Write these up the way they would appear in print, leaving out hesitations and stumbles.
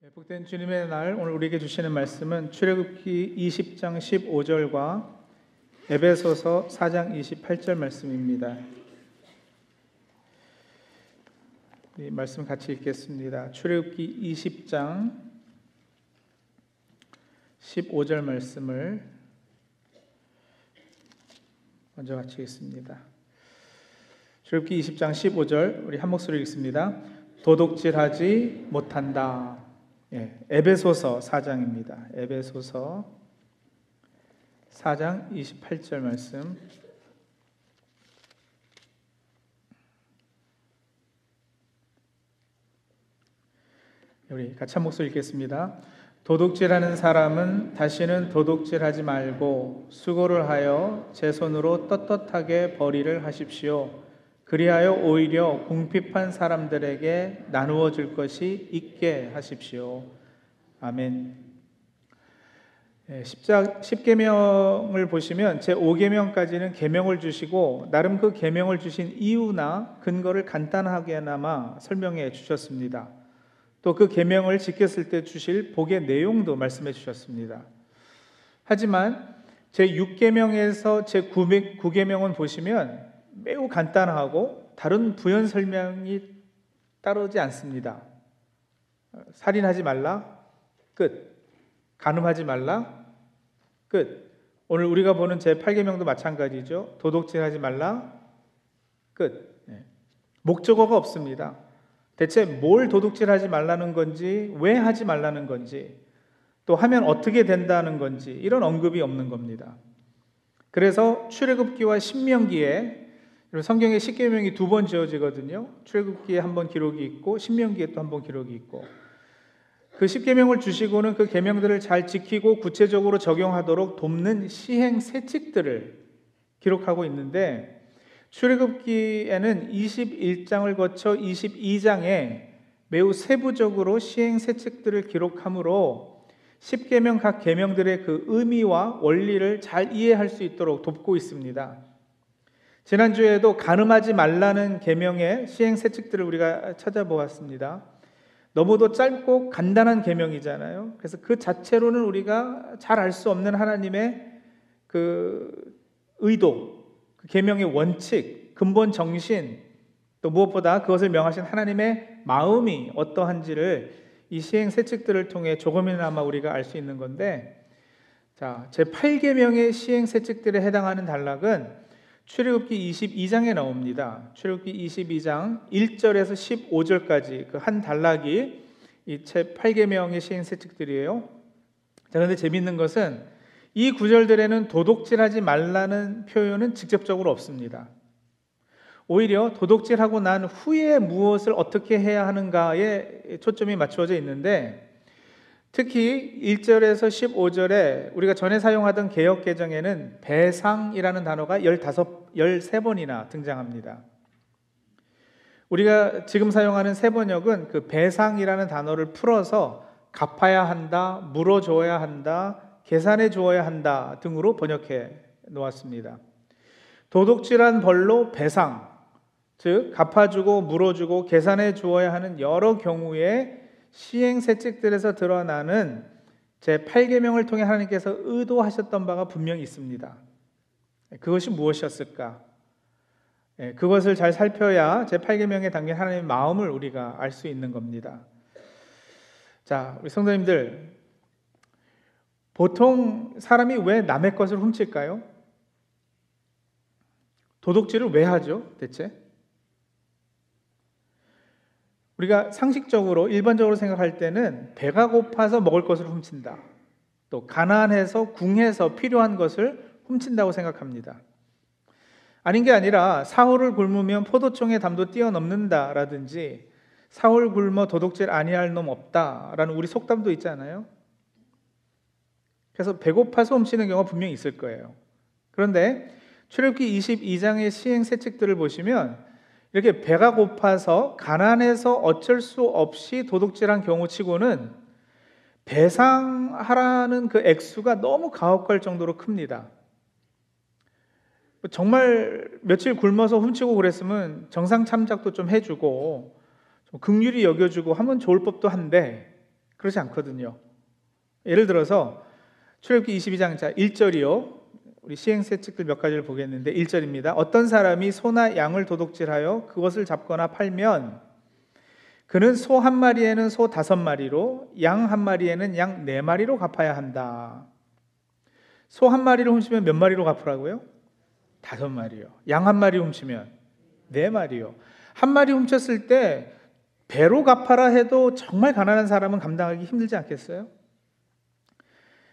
복된 주님의 날, 오늘 우리에게 주시는 말씀은 출애굽기 20장 15절과 에베소서 4장 28절 말씀입니다. 이 말씀 같이 읽겠습니다. 출애굽기 20장 15절 말씀을 먼저 같이 읽습니다. 출애굽기 20장 15절 우리 한 목소리 읽습니다. 도둑질하지 못한다. 에베소서 4장입니다. 에베소서 4장 28절 말씀. 우리 같이 한 목소리 읽겠습니다. 도둑질하는 사람은 다시는 도둑질하지 말고 수고를 하여 제 손으로 떳떳하게 벌이를 하십시오. 그리하여 오히려 궁핍한 사람들에게 나누어 줄 것이 있게 하십시오. 아멘. 10계명을 보시면 제5계명까지는 계명을 주시고 나름 그 계명을 주신 이유나 근거를 간단하게나마 설명해 주셨습니다. 또 그 계명을 지켰을 때 주실 복의 내용도 말씀해 주셨습니다. 하지만 제6계명에서 제9계명은 보시면 매우 간단하고 다른 부연 설명이 따르지 않습니다. 살인하지 말라, 끝. 간음하지 말라, 끝. 오늘 우리가 보는 제8계명도 마찬가지죠. 도둑질하지 말라, 끝. 목적어가 없습니다. 대체 뭘 도둑질하지 말라는 건지, 왜 하지 말라는 건지, 또 하면 어떻게 된다는 건지 이런 언급이 없는 겁니다. 그래서 출애굽기와 신명기에 성경에 10계명이 두 번 지어지거든요. 출애굽기에 한 번 기록이 있고 신명기에 또 한 번 기록이 있고, 그 10계명을 주시고는 그 계명들을 잘 지키고 구체적으로 적용하도록 돕는 시행 세칙들을 기록하고 있는데, 출애굽기에는 21장을 거쳐 22장에 매우 세부적으로 시행 세칙들을 기록하므로 10계명 각 계명들의 그 의미와 원리를 잘 이해할 수 있도록 돕고 있습니다. 지난주에도 간음하지 말라는 계명의 시행 세칙들을 우리가 찾아보았습니다. 너무도 짧고 간단한 계명이잖아요. 그래서 그 자체로는 우리가 잘 알 수 없는 하나님의 그 의도, 그 계명의 원칙, 근본 정신, 또 무엇보다 그것을 명하신 하나님의 마음이 어떠한지를 이 시행 세칙들을 통해 조금이나마 우리가 알 수 있는 건데, 자, 제8계명의 시행 세칙들에 해당하는 단락은 출애굽기 22장에 나옵니다. 출애굽기 22장 1절에서 15절까지 그 한 단락이 이 제8계명의 시행 세칙들이에요. 자, 그런데 재미있는 것은 이 구절들에는 도둑질하지 말라는 표현은 직접적으로 없습니다. 오히려 도둑질하고 난 후에 무엇을 어떻게 해야 하는가에 초점이 맞춰져 있는데, 특히 1절에서 15절에 우리가 전에 사용하던 개역개정에는 배상이라는 단어가 13번이나 등장합니다. 우리가 지금 사용하는 새번역은 그 배상이라는 단어를 풀어서 갚아야 한다, 물어줘야 한다, 계산해 주어야 한다 등으로 번역해 놓았습니다. 도둑질한 벌로 배상, 즉 갚아주고 물어주고 계산해 주어야 하는 여러 경우에 시행 세칙들에서 드러나는 제8계명을 통해 하나님께서 의도하셨던 바가 분명히 있습니다. 그것이 무엇이었을까? 그것을 잘 살펴야 제8계명에 담긴 하나님의 마음을 우리가 알 수 있는 겁니다. 자, 우리 성도님들, 보통 사람이 왜 남의 것을 훔칠까요? 도둑질을 왜 하죠, 대체? 우리가 상식적으로 일반적으로 생각할 때는 배가 고파서 먹을 것을 훔친다, 또 가난해서 궁해서 필요한 것을 훔친다고 생각합니다. 아닌 게 아니라 사흘을 굶으면 포도청의 담도 뛰어넘는다라든지 사흘 굶어 도둑질 아니할 놈 없다라는 우리 속담도 있잖아요. 그래서 배고파서 훔치는 경우가 분명히 있을 거예요. 그런데 출애굽기 22장의 시행 세칙들을 보시면 이렇게 배가 고파서 가난해서 어쩔 수 없이 도둑질한 경우치고는 배상하라는 그 액수가 너무 가혹할 정도로 큽니다. 정말 며칠 굶어서 훔치고 그랬으면 정상 참작도 좀 해주고 좀 긍휼히 여겨주고 하면 좋을 법도 한데, 그렇지 않거든요. 예를 들어서 출애굽기 22장 1절이요. 우리 시행세 책들 몇 가지를 보겠는데 1절입니다. 어떤 사람이 소나 양을 도둑질하여 그것을 잡거나 팔면 그는 소 한 마리에는 소 5마리로 양 한 마리에는 양 4마리로 갚아야 한다. 소 한 마리를 훔치면 몇 마리로 갚으라고요? 5마리요. 양 한 마리 훔치면 4마리요. 한 마리 훔쳤을 때 배로 갚아라 해도 정말 가난한 사람은 감당하기 힘들지 않겠어요?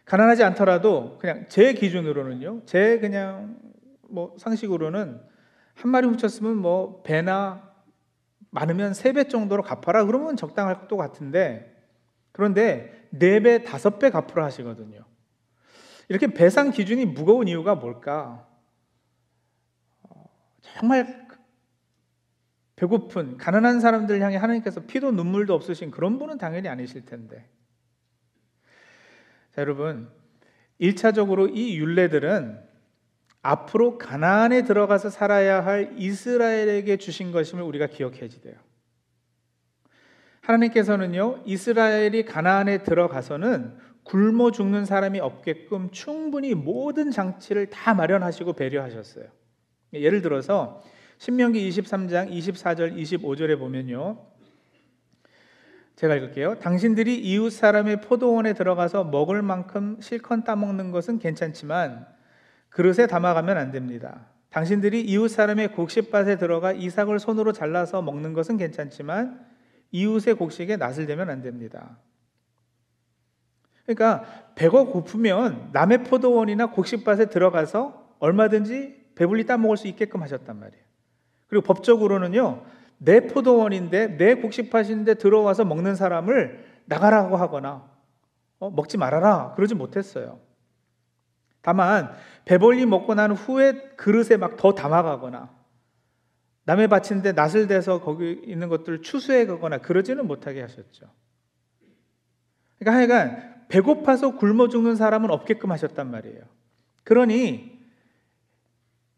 가난하지 않더라도 그냥 제 기준으로는요, 제 그냥 뭐 상식으로는 한 마리 훔쳤으면 뭐 배나 많으면 3배 정도로 갚아라 그러면 적당할 것도 같은데, 그런데 4배, 5배 갚으라 하시거든요. 이렇게 배상 기준이 무거운 이유가 뭘까? 정말 배고픈 가난한 사람들 향해 하나님께서 피도 눈물도 없으신 그런 분은 당연히 아니실 텐데. 자, 여러분, 1차적으로 이 율례들은 앞으로 가나안에 들어가서 살아야 할 이스라엘에게 주신 것임을 우리가 기억해야 돼요. 하나님께서는요, 이스라엘이 가나안에 들어가서는 굶어 죽는 사람이 없게끔 충분히 모든 장치를 다 마련하시고 배려하셨어요. 예를 들어서 신명기 23장 24절 25절에 보면요, 제가 읽을게요. 당신들이 이웃 사람의 포도원에 들어가서 먹을 만큼 실컷 따먹는 것은 괜찮지만 그릇에 담아가면 안 됩니다. 당신들이 이웃 사람의 곡식밭에 들어가 이삭을 손으로 잘라서 먹는 것은 괜찮지만 이웃의 곡식에 낫을 대면 안 됩니다. 그러니까 배가 고프면 남의 포도원이나 곡식밭에 들어가서 얼마든지 배불리 따먹을 수 있게끔 하셨단 말이에요. 그리고 법적으로는요, 내 포도원인데 내 곡식밭인데 들어와서 먹는 사람을 나가라고 하거나 먹지 말아라 그러지 못했어요. 다만 배불리 먹고 난 후에 그릇에 막 더 담아가거나 남의 밭인데 낫을 대서 거기 있는 것들을 추수해 가거나 그러지는 못하게 하셨죠. 그러니까 하여간 배고파서 굶어 죽는 사람은 없게끔 하셨단 말이에요. 그러니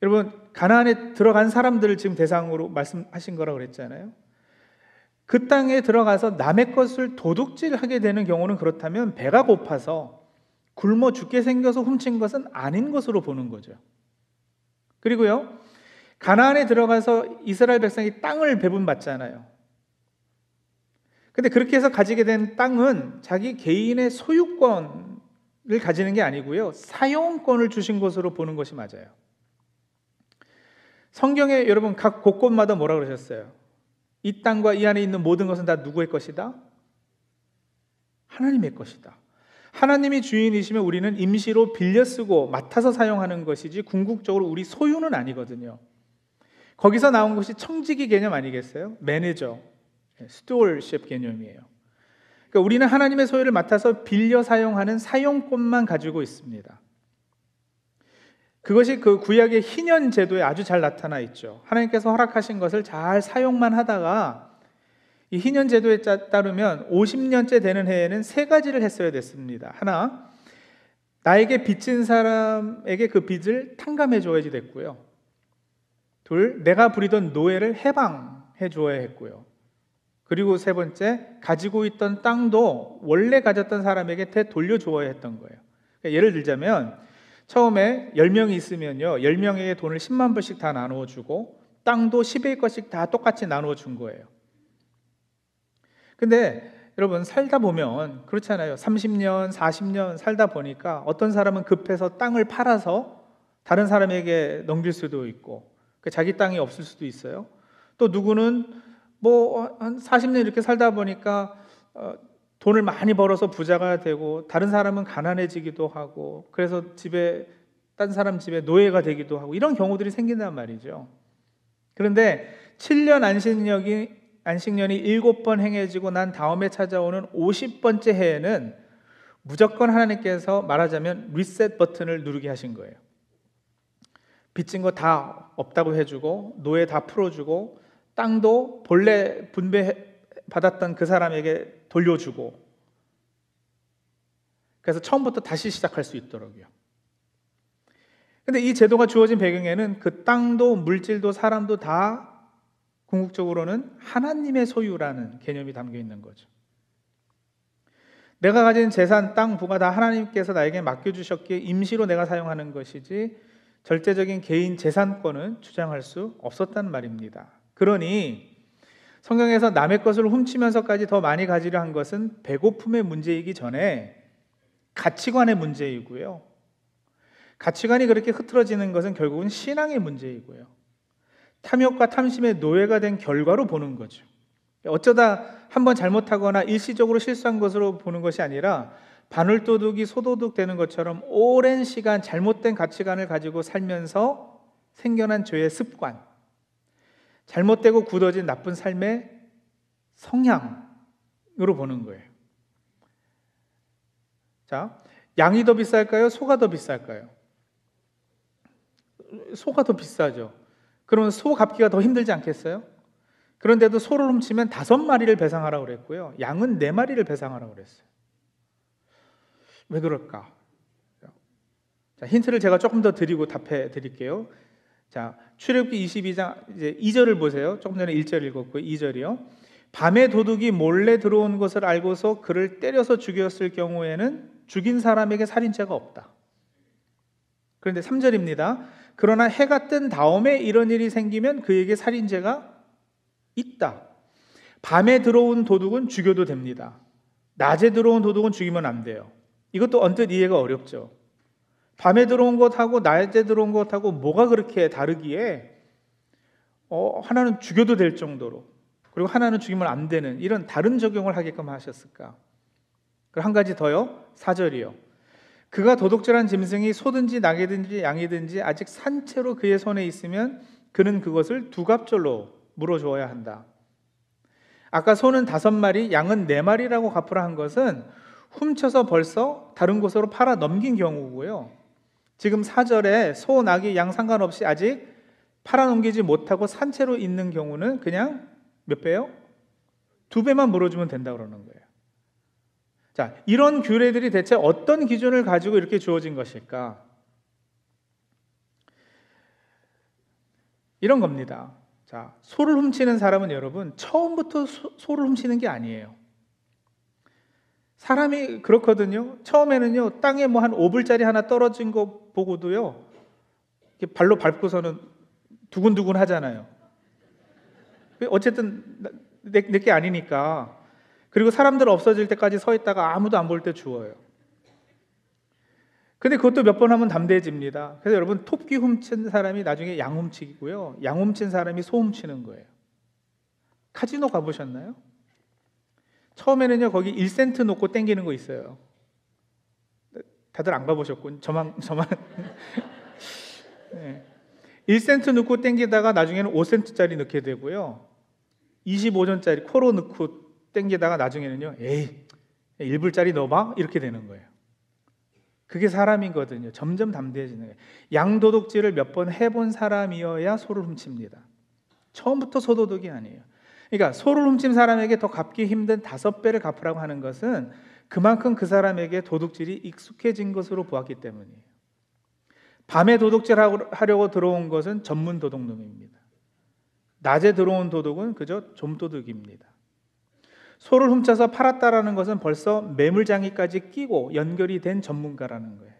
여러분, 가나안에 들어간 사람들을 지금 대상으로 말씀하신 거라고 그랬잖아요. 그 땅에 들어가서 남의 것을 도둑질하게 되는 경우는 그렇다면 배가 고파서 굶어 죽게 생겨서 훔친 것은 아닌 것으로 보는 거죠. 그리고요, 가나안에 들어가서 이스라엘 백성이 땅을 배분받잖아요. 근데 그렇게 해서 가지게 된 땅은 자기 개인의 소유권을 가지는 게 아니고요, 사용권을 주신 것으로 보는 것이 맞아요. 성경에 여러분 각 곳곳마다 뭐라 그러셨어요? 이 땅과 이 안에 있는 모든 것은 다 누구의 것이다? 하나님의 것이다. 하나님이 주인이시면 우리는 임시로 빌려 쓰고 맡아서 사용하는 것이지 궁극적으로 우리 소유는 아니거든요. 거기서 나온 것이 청지기 개념 아니겠어요? 매니저, 스튜어드십 개념이에요. 그러니까 우리는 하나님의 소유를 맡아서 빌려 사용하는 사용권만 가지고 있습니다. 그것이 그 구약의 희년 제도에 아주 잘 나타나 있죠. 하나님께서 허락하신 것을 잘 사용만 하다가 이 희년 제도에 따르면 50년째 되는 해에는 3가지를 했어야 됐습니다. 하나, 나에게 빚진 사람에게 그 빚을 탕감해 줘야지 됐고요. 둘, 내가 부리던 노예를 해방해 줘야 했고요. 그리고 3번째, 가지고 있던 땅도 원래 가졌던 사람에게 되돌려줘야 했던 거예요. 그러니까 예를 들자면 처음에 10명이 있으면요, 10명에게 돈을 10만 불씩 다 나누어 주고 땅도 10의 것씩 다 똑같이 나누어 준 거예요. 근데 여러분, 살다 보면 그렇잖아요. 30년, 40년 살다 보니까 어떤 사람은 급해서 땅을 팔아서 다른 사람에게 넘길 수도 있고 자기 땅이 없을 수도 있어요. 또 누구는 뭐 한 40년 이렇게 살다 보니까 돈을 많이 벌어서 부자가 되고 다른 사람은 가난해지기도 하고 그래서 딴 사람 집에 노예가 되기도 하고 이런 경우들이 생긴단 말이죠. 그런데 7년 안식년이 7번 행해지고 난 다음에 찾아오는 50번째 해에는 무조건 하나님께서 말하자면 리셋 버튼을 누르게 하신 거예요. 빚진 거 다 없다고 해주고 노예 다 풀어주고 땅도 본래 분배받았던 그 사람에게 돌려주고 그래서 처음부터 다시 시작할 수 있도록요. 근데 이 제도가 주어진 배경에는 그 땅도 물질도 사람도 다 궁극적으로는 하나님의 소유라는 개념이 담겨 있는 거죠. 내가 가진 재산, 땅, 부가 다 하나님께서 나에게 맡겨주셨기에 임시로 내가 사용하는 것이지 절대적인 개인 재산권은 주장할 수 없었단 말입니다. 그러니 성경에서 남의 것을 훔치면서까지 더 많이 가지려 한 것은 배고픔의 문제이기 전에 가치관의 문제이고요. 가치관이 그렇게 흐트러지는 것은 결국은 신앙의 문제이고요. 탐욕과 탐심의 노예가 된 결과로 보는 거죠. 어쩌다 한번 잘못하거나 일시적으로 실수한 것으로 보는 것이 아니라 바늘도둑이 소도둑 되는 것처럼 오랜 시간 잘못된 가치관을 가지고 살면서 생겨난 죄의 습관, 잘못되고 굳어진 나쁜 삶의 성향으로 보는 거예요. 자, 양이 더 비쌀까요? 소가 더 비쌀까요? 소가 더 비싸죠. 그러면 소 갚기가 더 힘들지 않겠어요? 그런데도 소를 훔치면 5마리를 배상하라고 그랬고요. 양은 4마리를 배상하라고 그랬어요. 왜 그럴까? 자, 힌트를 제가 조금 더 드리고 답해 드릴게요. 자, 출애굽기 22장 이제 2절을 보세요. 조금 전에 1절 읽었고요. 2절이요. 밤에 도둑이 몰래 들어온 것을 알고서 그를 때려서 죽였을 경우에는 죽인 사람에게 살인죄가 없다. 그런데 3절입니다. 그러나 해가 뜬 다음에 이런 일이 생기면 그에게 살인죄가 있다. 밤에 들어온 도둑은 죽여도 됩니다. 낮에 들어온 도둑은 죽이면 안 돼요. 이것도 언뜻 이해가 어렵죠. 밤에 들어온 것하고 낮에 들어온 것하고 뭐가 그렇게 다르기에 하나는 죽여도 될 정도로, 그리고 하나는 죽이면 안 되는 이런 다른 적용을 하게끔 하셨을까? 그리고 한 가지 더요. 4절이요. 그가 도둑질한 짐승이 소든지 낙이든지 양이든지 아직 산채로 그의 손에 있으면 그는 그것을 두갑절로 물어주어야 한다. 아까 소는 5마리, 양은 4마리라고 갚으라 한 것은 훔쳐서 벌써 다른 곳으로 팔아 넘긴 경우고요. 지금 4절에 소, 낙이, 양 상관없이 아직 팔아 넘기지 못하고 산채로 있는 경우는 그냥 몇 배요? 2배만 물어주면 된다고 그러는 거예요. 자, 이런 규례들이 대체 어떤 기준을 가지고 이렇게 주어진 것일까? 이런 겁니다. 자, 소를 훔치는 사람은 여러분 처음부터 소를 훔치는 게 아니에요. 사람이 그렇거든요. 처음에는요, 땅에 뭐 한 5불짜리 하나 떨어진 거 보고도요, 이렇게 발로 밟고서는 두근두근 하잖아요. 어쨌든 내게 아니니까. 그리고 사람들 없어질 때까지 서 있다가 아무도 안 볼 때 주워요. 근데 그것도 몇 번 하면 담대해집니다. 그래서 여러분, 토끼 훔친 사람이 나중에 양 훔치고요, 양 훔친 사람이 소 훔치는 거예요. 카지노 가보셨나요? 처음에는요, 거기 1센트 놓고 땡기는 거 있어요. 다들 안 가보셨군. 저만. 네. 1센트 넣고 땡기다가 나중에는 5센트짜리 넣게 되고요, 25전짜리 코로 넣고 땡기다가 나중에는요, 에이 1불짜리 넣어봐? 이렇게 되는 거예요. 그게 사람이거든요. 점점 담대해지는 거예요. 양도둑질을 몇 번 해본 사람이어야 소를 훔칩니다. 처음부터 소도둑이 아니에요. 그러니까 소를 훔친 사람에게 더 갚기 힘든 5배를 갚으라고 하는 것은 그만큼 그 사람에게 도둑질이 익숙해진 것으로 보았기 때문이에요. 밤에 도둑질하려고 들어온 것은 전문 도둑놈입니다. 낮에 들어온 도둑은 그저 좀도둑입니다. 소를 훔쳐서 팔았다라는 것은 벌써 매물장이까지 끼고 연결이 된 전문가라는 거예요.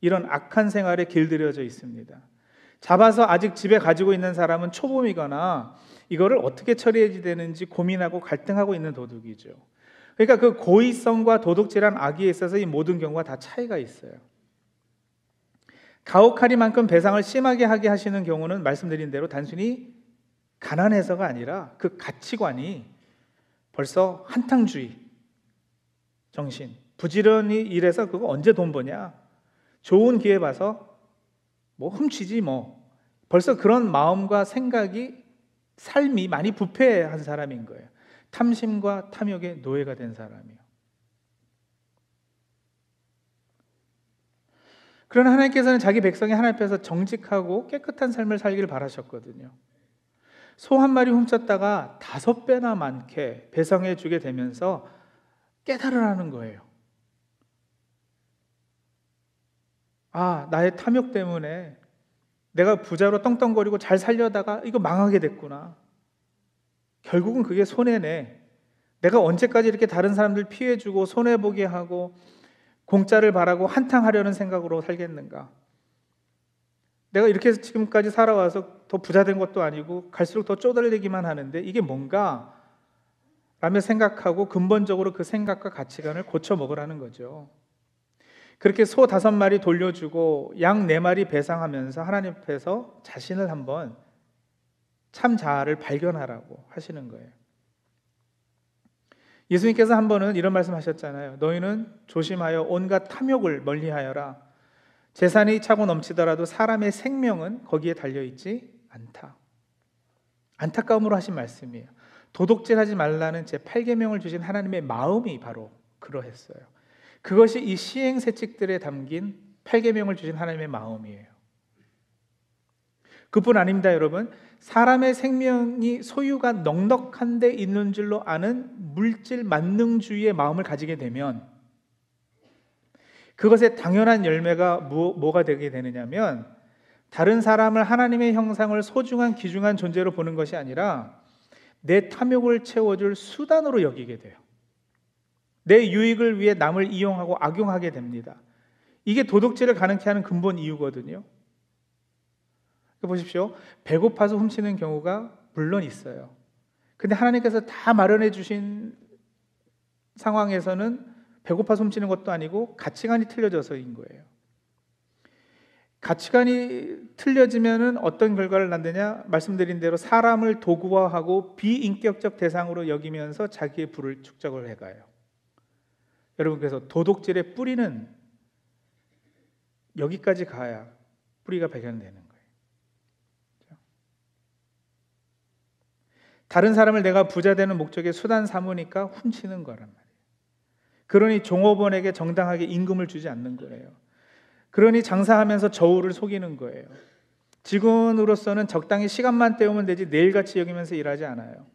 이런 악한 생활에 길들여져 있습니다. 잡아서 아직 집에 가지고 있는 사람은 초범이거나 이거를 어떻게 처리해야 되는지 고민하고 갈등하고 있는 도둑이죠. 그러니까 그 고의성과 도둑질한 악의에 있어서 이 모든 경우가 다 차이가 있어요. 가혹하리만큼 배상을 심하게 하게 하시는 경우는 말씀드린 대로 단순히 가난해서가 아니라 그 가치관이 벌써 한탕주의 정신, 부지런히 일해서 그거 언제 돈 버냐, 좋은 기회 봐서 뭐 훔치지 뭐, 벌써 그런 마음과 생각이, 삶이 많이 부패한 사람인 거예요. 탐심과 탐욕의 노예가 된 사람이요. 그러나 하나님께서는 자기 백성이 하나님 앞에서 정직하고 깨끗한 삶을 살기를 바라셨거든요. 소 한 마리 훔쳤다가 5배나 많게 배상해 주게 되면서 깨달으라는 거예요. 아, 나의 탐욕 때문에 내가 부자로 떵떵거리고 잘 살려다가 이거 망하게 됐구나. 결국은 그게 손해네. 내가 언제까지 이렇게 다른 사람들 피해주고 손해보게 하고 공짜를 바라고 한탕하려는 생각으로 살겠는가? 내가 이렇게 지금까지 살아와서 더 부자 된 것도 아니고 갈수록 더 쪼달리기만 하는데 이게 뭔가? 라며 생각하고 근본적으로 그 생각과 가치관을 고쳐 먹으라는 거죠. 그렇게 소 5마리 돌려주고 양 4마리 배상하면서 하나님 앞에서 자신을 한번 참 자아를 발견하라고 하시는 거예요. 예수님께서 한 번은 이런 말씀하셨잖아요. 너희는 조심하여 온갖 탐욕을 멀리하여라. 재산이 차고 넘치더라도 사람의 생명은 거기에 달려있지 않다. 안타까움으로 하신 말씀이에요. 도둑질하지 말라는 제8계명을 주신 하나님의 마음이 바로 그러했어요. 그것이 이 시행세칙들에 담긴 8계명을 주신 하나님의 마음이에요. 그뿐 아닙니다, 여러분. 사람의 생명이 소유가 넉넉한 데 있는 줄로 아는 물질 만능주의의 마음을 가지게 되면 그것의 당연한 열매가 뭐가 되게 되느냐면 다른 사람을 하나님의 형상을 소중한 귀중한 존재로 보는 것이 아니라 내 탐욕을 채워줄 수단으로 여기게 돼요. 내 유익을 위해 남을 이용하고 악용하게 됩니다. 이게 도둑질을 가능케 하는 근본 이유거든요. 보십시오. 배고파서 훔치는 경우가 물론 있어요. 근데 하나님께서 다 마련해 주신 상황에서는 배고파서 훔치는 것도 아니고 가치관이 틀려져서인 거예요. 가치관이 틀려지면은 어떤 결과를 낳느냐? 말씀드린 대로 사람을 도구화하고 비인격적 대상으로 여기면서 자기의 부를 축적을 해가요. 여러분, 그래서 도둑질의 뿌리는 여기까지 가야 뿌리가 발견되는 거예요. 다른 사람을 내가 부자 되는 목적의 수단 삼으니까 훔치는 거란 말이에요. 그러니 종업원에게 정당하게 임금을 주지 않는 거예요. 그러니 장사하면서 저울을 속이는 거예요. 직원으로서는 적당히 시간만 때우면 되지 내일같이 여기면서 일하지 않아요.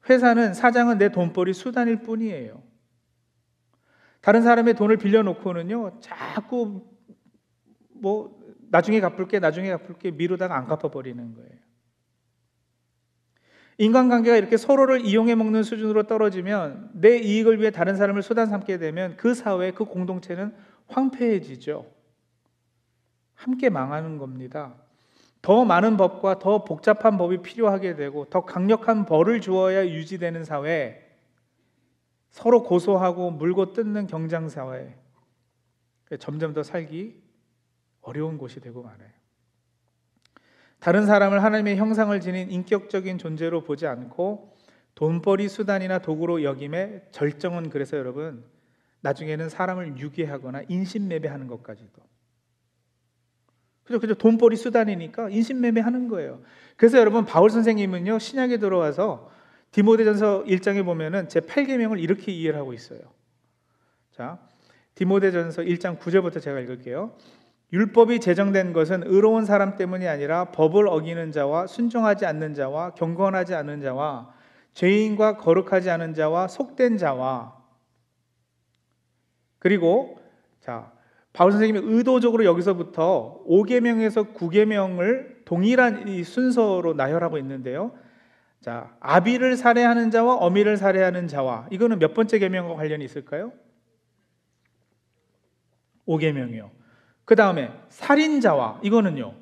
회사는 사장은 내 돈벌이 수단일 뿐이에요. 다른 사람의 돈을 빌려놓고는요, 자꾸 나중에 갚을게 미루다가 안 갚아버리는 거예요. 인간관계가 이렇게 서로를 이용해 먹는 수준으로 떨어지면 내 이익을 위해 다른 사람을 수단 삼게 되면 그 사회, 그 공동체는 황폐해지죠. 함께 망하는 겁니다. 더 많은 법과 더 복잡한 법이 필요하게 되고 더 강력한 벌을 주어야 유지되는 사회, 서로 고소하고 물고 뜯는 경쟁사회, 점점 더 살기 어려운 곳이 되고 말아요. 다른 사람을 하나님의 형상을 지닌 인격적인 존재로 보지 않고 돈벌이 수단이나 도구로 여김에 절정은 그래서 여러분 나중에는 사람을 유괴하거나 인신매매하는 것까지도 그죠? 돈벌이 수단이니까 인신매매하는 거예요. 그래서 여러분 바울 선생님은요 신약에 들어와서 디모데전서 1장에 보면은 제 8계명을 이렇게 이해를 하고 있어요. 자, 디모데전서 1장 9절부터 제가 읽을게요. 율법이 제정된 것은 의로운 사람 때문이 아니라 법을 어기는 자와 순종하지 않는 자와 경건하지 않은 자와 죄인과 거룩하지 않은 자와 속된 자와 그리고 자 바울 선생님이 의도적으로 여기서부터 5계명에서 9계명을 동일한 이 순서로 나열하고 있는데요. 자, 아비를 살해하는 자와 어미를 살해하는 자와 이거는 몇 번째 계명과 관련이 있을까요? 5계명이요. 그 다음에 살인자와 이거는요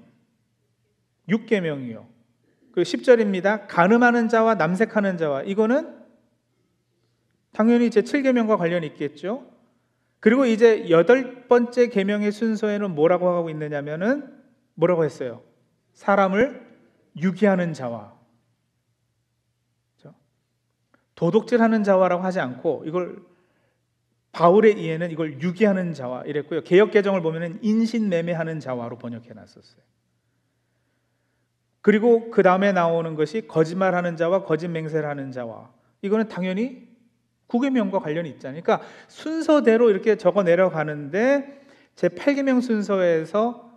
6계명이요. 그 10절입니다. 간음하는 자와 남색하는 자와 이거는 당연히 제 7계명과 관련이 있겠죠. 그리고 이제 8번째 계명의 순서에는 뭐라고 하고 있느냐면은 뭐라고 했어요? 사람을 유기하는 자와 도둑질하는 자와라고 하지 않고 이걸 바울의 이해는 이걸 유기하는 자와 이랬고요. 개역개정을 보면은 인신매매하는 자와로 번역해놨었어요. 그리고 그 다음에 나오는 것이 거짓말하는 자와 거짓맹세를 하는 자와 이거는 당연히 9계명과 관련이 있잖아요. 그러니까 순서대로 이렇게 적어 내려가는데 제 8계명 순서에서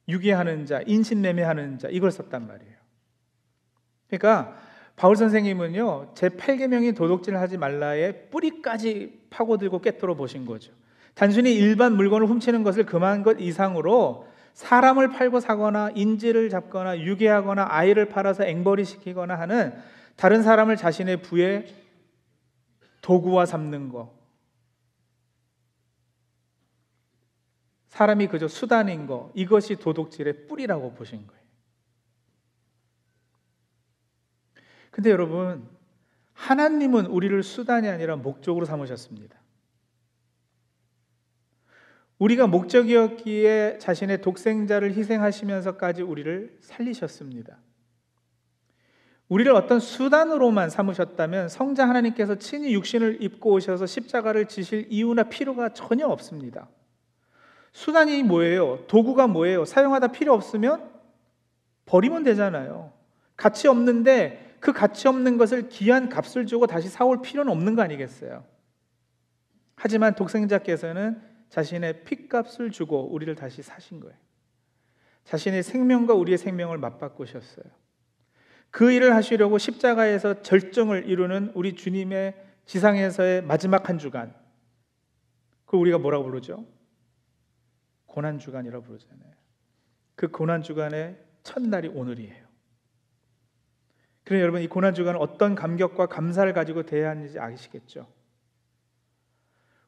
유기하는 자, 인신매매하는 자 이걸 썼단 말이에요. 그러니까 바울 선생님은요 제 8계명이 도둑질 하지 말라의 뿌리까지 파고들고 꿰뚫어 보신 거죠. 단순히 일반 물건을 훔치는 것을 금한 것 이상으로 사람을 팔고 사거나 인질을 잡거나 유괴하거나 아이를 팔아서 앵벌이 시키거나 하는 다른 사람을 자신의 부에 도구화 삼는 거, 사람이 그저 수단인 거, 이것이 도둑질의 뿌리라고 보신 거예요. 근데 여러분, 하나님은 우리를 수단이 아니라 목적으로 삼으셨습니다. 우리가 목적이었기에 자신의 독생자를 희생하시면서까지 우리를 살리셨습니다. 우리를 어떤 수단으로만 삼으셨다면 성자 하나님께서 친히 육신을 입고 오셔서 십자가를 지실 이유나 필요가 전혀 없습니다. 수단이 뭐예요? 도구가 뭐예요? 사용하다 필요 없으면 버리면 되잖아요. 가치 없는데 그 가치 없는 것을 귀한 값을 주고 다시 사올 필요는 없는 거 아니겠어요? 하지만 독생자께서는 자신의 핏값을 주고 우리를 다시 사신 거예요. 자신의 생명과 우리의 생명을 맞바꾸셨어요. 그 일을 하시려고 십자가에서 절정을 이루는 우리 주님의 지상에서의 마지막 한 주간, 그걸 우리가 뭐라고 부르죠? 고난주간이라고 부르잖아요. 그 고난주간의 첫날이 오늘이에요. 그래서 여러분, 이 고난주간은 어떤 감격과 감사를 가지고 대하는지 아시겠죠?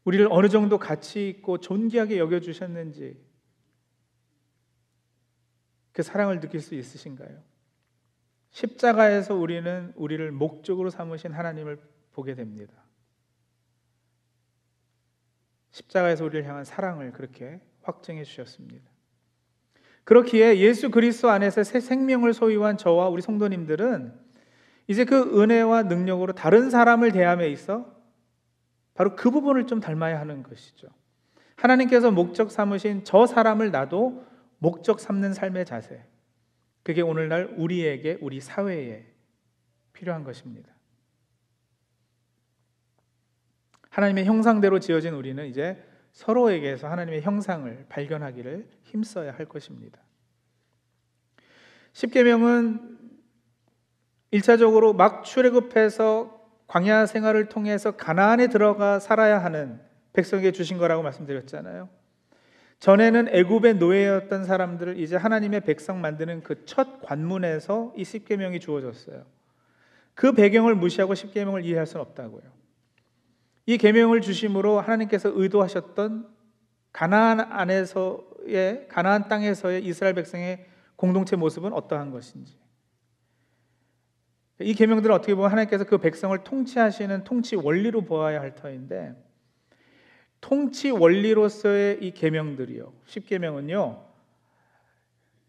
우리를 어느 정도 가치 있고 존귀하게 여겨주셨는지 그 사랑을 느낄 수 있으신가요? 십자가에서 우리는 우리를 목적으로 삼으신 하나님을 보게 됩니다. 십자가에서 우리를 향한 사랑을 그렇게 확증해 주셨습니다. 그렇기에 예수 그리스도 안에서 새 생명을 소유한 저와 우리 성도님들은 이제 그 은혜와 능력으로 다른 사람을 대함에 있어 바로 그 부분을 좀 닮아야 하는 것이죠. 하나님께서 목적 삼으신 저 사람을 나도 목적 삼는 삶의 자세, 그게 오늘날 우리에게, 우리 사회에 필요한 것입니다. 하나님의 형상대로 지어진 우리는 이제 서로에게서 하나님의 형상을 발견하기를 힘써야 할 것입니다. 십계명은 1차적으로 막 출애굽해서 광야 생활을 통해서 가나안에 들어가 살아야 하는 백성에게 주신 거라고 말씀드렸잖아요. 전에는 애굽의 노예였던 사람들을 이제 하나님의 백성 만드는 그 첫 관문에서 이 십계명이 주어졌어요. 그 배경을 무시하고 십계명을 이해할 수는 없다고요. 이 계명을 주심으로 하나님께서 의도하셨던 가나안 땅에서의 이스라엘 백성의 공동체 모습은 어떠한 것인지, 이 계명들은 어떻게 보면 하나님께서 그 백성을 통치하시는 통치 원리로 보아야 할 터인데, 통치 원리로서의 이 계명들이요, 십계명은요,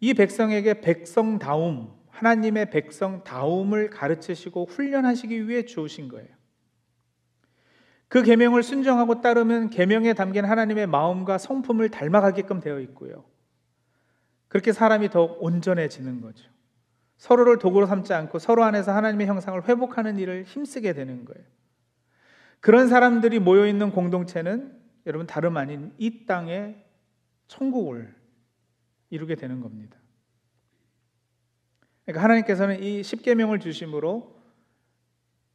이 백성에게 백성다움, 하나님의 백성다움을 가르치시고 훈련하시기 위해 주신 거예요. 그 계명을 순종하고 따르면 계명에 담긴 하나님의 마음과 성품을 닮아가게끔 되어 있고요, 그렇게 사람이 더욱 온전해지는 거죠. 서로를 도구로 삼지 않고 서로 안에서 하나님의 형상을 회복하는 일을 힘쓰게 되는 거예요. 그런 사람들이 모여있는 공동체는 여러분 다름 아닌 이 땅의 천국을 이루게 되는 겁니다. 그러니까 하나님께서는 이 십계명을 주심으로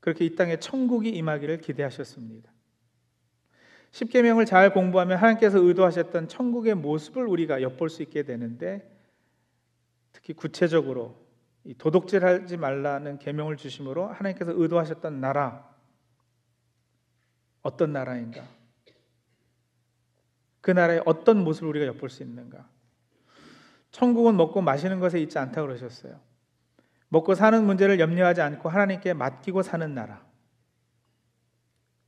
그렇게 이 땅에 천국이 임하기를 기대하셨습니다. 십계명을 잘 공부하면 하나님께서 의도하셨던 천국의 모습을 우리가 엿볼 수 있게 되는데, 특히 구체적으로 이 도둑질하지 말라는 계명을 주심으로 하나님께서 의도하셨던 나라, 어떤 나라인가? 그 나라의 어떤 모습을 우리가 엿볼 수 있는가? 천국은 먹고 마시는 것에 있지 않다 그러셨어요. 먹고 사는 문제를 염려하지 않고 하나님께 맡기고 사는 나라,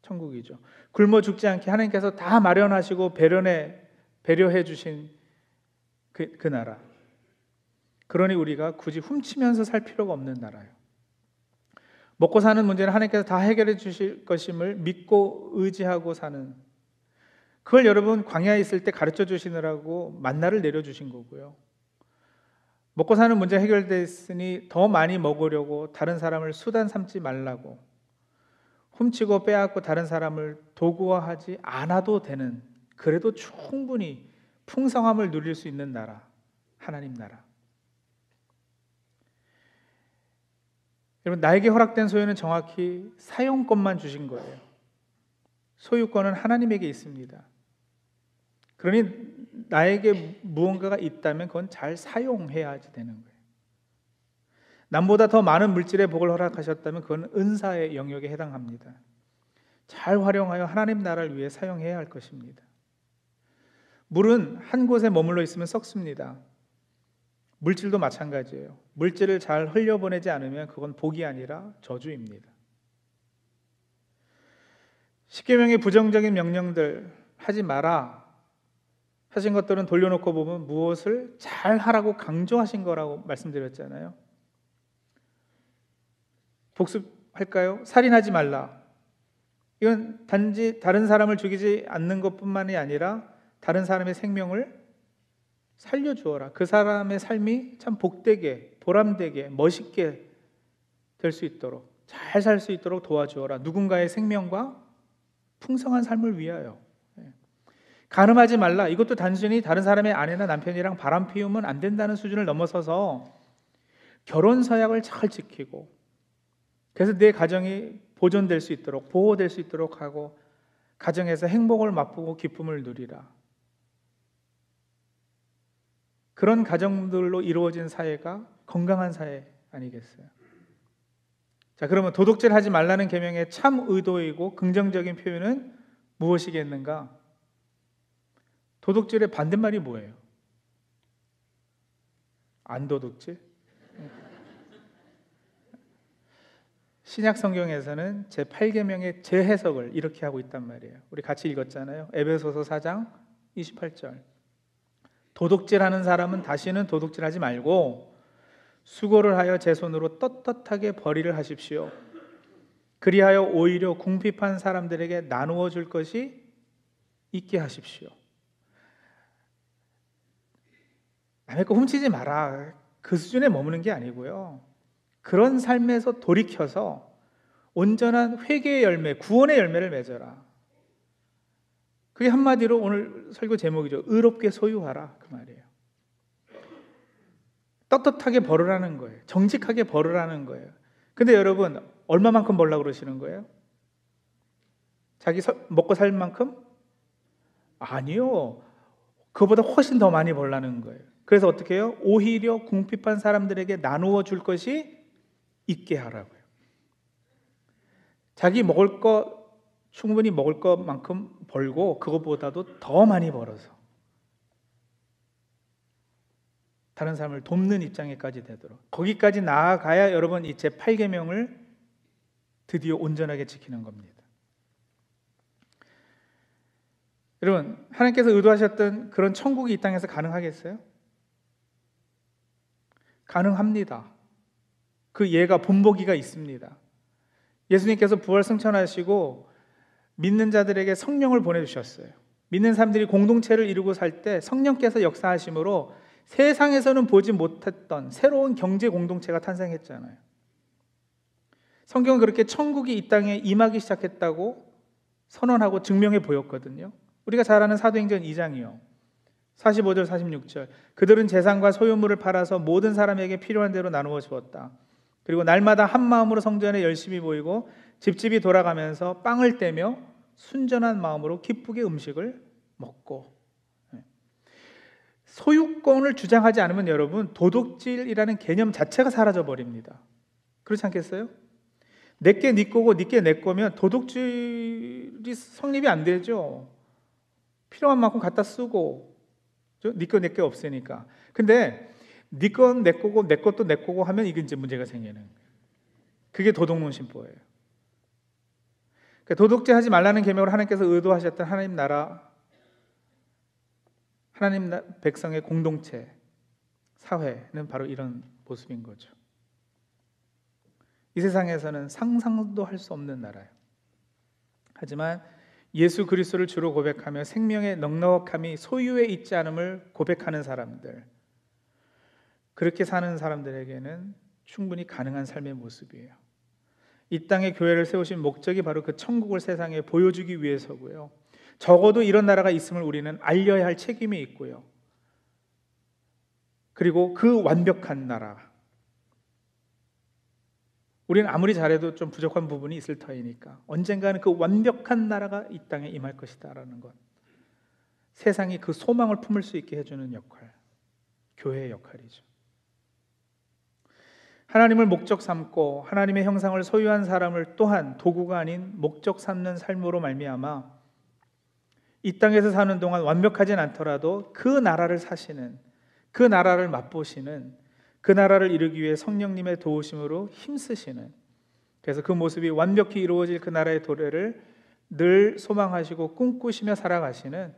천국이죠. 굶어 죽지 않게 하나님께서 다 마련하시고 배려해 주신 그 나라. 그러니 우리가 굳이 훔치면서 살 필요가 없는 나라예요. 먹고 사는 문제는 하나님께서 다 해결해 주실 것임을 믿고 의지하고 사는, 그걸 여러분 광야에 있을 때 가르쳐 주시느라고 만나를 내려주신 거고요. 먹고 사는 문제 해결됐으니 더 많이 먹으려고 다른 사람을 수단 삼지 말라고, 훔치고 빼앗고 다른 사람을 도구화하지 않아도 되는, 그래도 충분히 풍성함을 누릴 수 있는 나라, 하나님 나라. 여러분, 나에게 허락된 소유는 정확히 사용권만 주신 거예요. 소유권은 하나님에게 있습니다. 그러니 나에게 무언가가 있다면 그건 잘 사용해야지 되는 거예요. 남보다 더 많은 물질의 복을 허락하셨다면 그건 은사의 영역에 해당합니다. 잘 활용하여 하나님 나라를 위해 사용해야 할 것입니다. 물은 한 곳에 머물러 있으면 썩습니다. 물질도 마찬가지예요. 물질을 잘 흘려보내지 않으면 그건 복이 아니라 저주입니다. 십계명의 부정적인 명령들 하지 마라 하신 것들은 돌려놓고 보면 무엇을 잘 하라고 강조하신 거라고 말씀드렸잖아요. 복습할까요? 살인하지 말라. 이건 단지 다른 사람을 죽이지 않는 것뿐만이 아니라 다른 사람의 생명을 살려주어라. 그 사람의 삶이 참 복되게, 보람되게, 멋있게 될 수 있도록, 잘 살 수 있도록 도와주어라. 누군가의 생명과 풍성한 삶을 위하여. 간음하지 말라. 이것도 단순히 다른 사람의 아내나 남편이랑 바람 피우면 안 된다는 수준을 넘어서서 결혼 서약을 잘 지키고, 그래서 내 가정이 보존될 수 있도록, 보호될 수 있도록 하고, 가정에서 행복을 맛보고 기쁨을 누리라. 그런 가정들로 이루어진 사회가 건강한 사회 아니겠어요? 자, 그러면 도둑질 하지 말라는 계명의 참 의도이고 긍정적인 표현은 무엇이겠는가? 도둑질의 반대말이 뭐예요? 안 도둑질? 신약 성경에서는 제8계명의 재해석을 이렇게 하고 있단 말이에요. 우리 같이 읽었잖아요. 에베소서 4장 28절. 도둑질하는 사람은 다시는 도둑질하지 말고 수고를 하여 제 손으로 떳떳하게 벌이를 하십시오. 그리하여 오히려 궁핍한 사람들에게 나누어 줄 것이 있게 하십시오. 남의 거 훔치지 마라. 그 수준에 머무는 게 아니고요. 그런 삶에서 돌이켜서 온전한 회개의 열매, 구원의 열매를 맺어라. 그게 한마디로 오늘 설교 제목이죠. 의롭게 소유하라, 그 말이에요. 떳떳하게 벌으라는 거예요. 정직하게 벌으라는 거예요. 근데 여러분, 얼마만큼 벌라고 그러시는 거예요? 자기 먹고 살 만큼? 아니요. 그보다 훨씬 더 많이 벌라는 거예요. 그래서 어떻게 해요? 오히려 궁핍한 사람들에게 나누어 줄 것이 있게 하라고요. 자기 먹을 거 충분히 먹을 것만큼 벌고 그것보다도 더 많이 벌어서 다른 사람을 돕는 입장에까지 되도록, 거기까지 나아가야 여러분 이 제8계명을 드디어 온전하게 지키는 겁니다. 여러분, 하나님께서 의도하셨던 그런 천국이 이 땅에서 가능하겠어요? 가능합니다. 그 예가 본보기가 있습니다. 예수님께서 부활 승천하시고 믿는 자들에게 성령을 보내주셨어요. 믿는 사람들이 공동체를 이루고 살 때 성령께서 역사하심으로 세상에서는 보지 못했던 새로운 경제 공동체가 탄생했잖아요. 성경은 그렇게 천국이 이 땅에 임하기 시작했다고 선언하고 증명해 보였거든요. 우리가 잘 아는 사도행전 2장이요. 45절 46절. 그들은 재산과 소유물을 팔아서 모든 사람에게 필요한 대로 나누어 주었다. 그리고 날마다 한 마음으로 성전에 열심히 모이고 집집이 돌아가면서 빵을 떼며 순전한 마음으로 기쁘게 음식을 먹고. 소유권을 주장하지 않으면 여러분 도둑질이라는 개념 자체가 사라져 버립니다. 그렇지 않겠어요? 내게 네 거고 네게 내 거면 도둑질이 성립이 안 되죠. 필요한 만큼 갖다 쓰고 네 거 내 거 없으니까. 근데 네 건 내 거고 내 것도 내 거고 하면 이게 이제 문제가 생기는 거예요. 그게 도둑논심보예요. 그러니까 도둑질하지 말라는 계명을 하나님께서 의도하셨던 하나님 나라, 하나님 백성의 공동체, 사회는 바로 이런 모습인 거죠. 이 세상에서는 상상도 할 수 없는 나라예요. 하지만 예수 그리스도를 주로 고백하며 생명의 넉넉함이 소유에 있지 않음을 고백하는 사람들, 그렇게 사는 사람들에게는 충분히 가능한 삶의 모습이에요. 이 땅에 교회를 세우신 목적이 바로 그 천국을 세상에 보여주기 위해서고요. 적어도 이런 나라가 있음을 우리는 알려야 할 책임이 있고요. 그리고 그 완벽한 나라, 우리는 아무리 잘해도 좀 부족한 부분이 있을 터이니까 언젠가는 그 완벽한 나라가 이 땅에 임할 것이다라는 것, 세상이 그 소망을 품을 수 있게 해주는 역할, 교회의 역할이죠. 하나님을 목적 삼고 하나님의 형상을 소유한 사람을 또한 도구가 아닌 목적 삼는 삶으로 말미암아 이 땅에서 사는 동안 완벽하진 않더라도 그 나라를 사시는, 그 나라를 맛보시는, 그 나라를 이루기 위해 성령님의 도우심으로 힘쓰시는, 그래서 그 모습이 완벽히 이루어질 그 나라의 도래를 늘 소망하시고 꿈꾸시며 살아가시는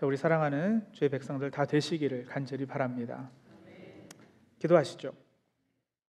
우리 사랑하는 주의 백성들 다 되시기를 간절히 바랍니다. 기도하시죠.